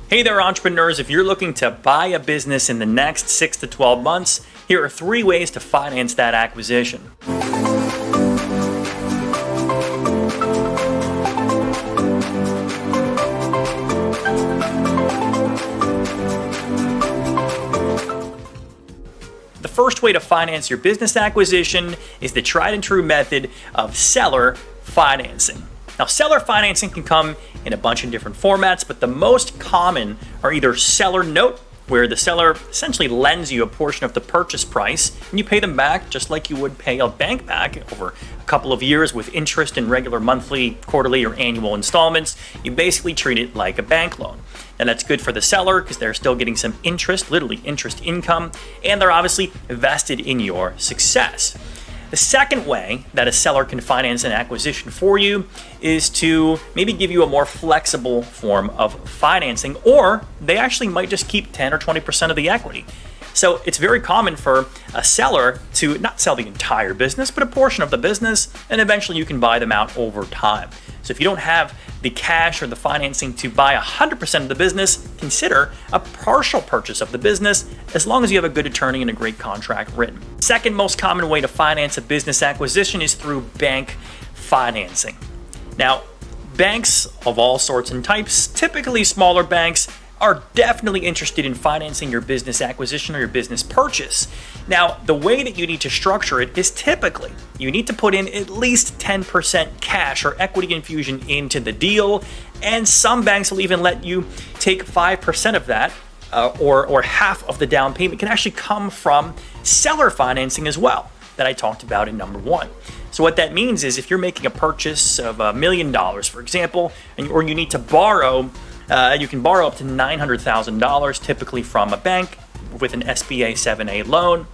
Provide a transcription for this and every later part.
Hey there, entrepreneurs. If you're looking to buy a business in the next 6 to 12 months, here are 3 ways to finance that acquisition. The first way to finance your business acquisition is the tried and true method of seller financing. Now, seller financing can come in a bunch of different formats, but the most common are either seller note, where the seller essentially lends you a portion of the purchase price and you pay them back just like you would pay a bank back over a couple of years with interest in regular monthly, quarterly, or annual installments. You basically treat it like a bank loan. And that's good for the seller because they're still getting some interest, literally interest income, and they're obviously vested in your success. The second way that a seller can finance an acquisition for you is to maybe give you a more flexible form of financing, or they actually might just keep 10 or 20% of the equity. So it's very common for a seller to not sell the entire business, but a portion of the business, and eventually you can buy them out over time. So if you don't have the cash or the financing to buy 100% of the business, consider a partial purchase of the business as long as you have a good attorney and a great contract written. Second most common way to finance a business acquisition is through bank financing. Now, banks of all sorts and types, typically smaller banks, are definitely interested in financing your business acquisition or your business purchase. Now, the way that you need to structure it is typically you need to put in at least 10% cash or equity infusion into the deal, and some banks will even let you take 5% of that, or half of the down payment can actually come from seller financing as well, that I talked about in number 1. So what that means is if you're making a purchase of $1 million, for example, or you need to borrow, you can borrow up to $900,000 typically from a bank with an SBA 7A loan.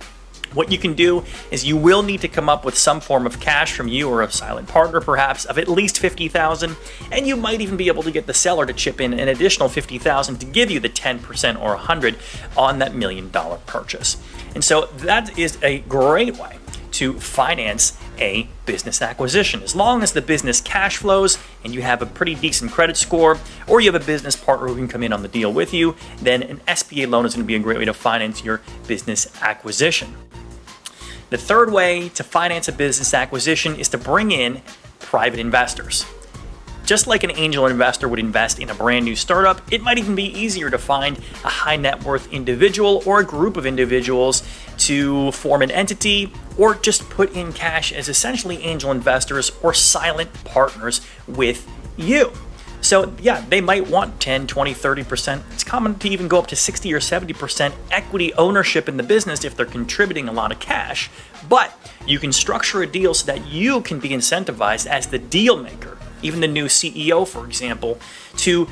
What you can do is you will need to come up with some form of cash from you or a silent partner perhaps of at least $50,000, and you might even be able to get the seller to chip in an additional $50,000 to give you the 10% or $100,000 on that $1 million purchase. And so that is a great way to finance a business acquisition. As long as the business cash flows and you have a pretty decent credit score, or you have a business partner who can come in on the deal with you, then an SBA loan is going to be a great way to finance your business acquisition. The third way to finance a business acquisition is to bring in private investors. Just like an angel investor would invest in a brand new startup, it might even be easier to find a high net worth individual or a group of individuals to form an entity or just put in cash as essentially angel investors or silent partners with you. So yeah, they might want 10, 20, 30%. It's common to even go up to 60 or 70% equity ownership in the business if they're contributing a lot of cash. But you can structure a deal so that you can be incentivized as the deal maker, even the new CEO, for example, to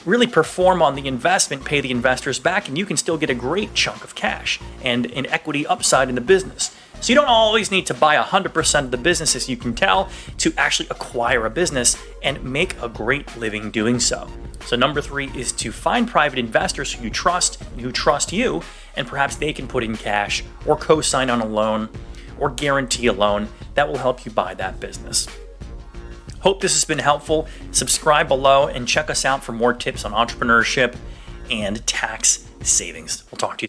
really perform on the investment, pay the investors back, and you can still get a great chunk of cash and an equity upside in the business. So you don't always need to buy 100% of the business, as you can tell, to actually acquire a business and make a great living doing so. So number 3 is to find private investors who trust you, and perhaps they can put in cash or co-sign on a loan or guarantee a loan that will help you buy that business. Hope this has been helpful. Subscribe below and check us out for more tips on entrepreneurship and tax savings. We'll talk to you.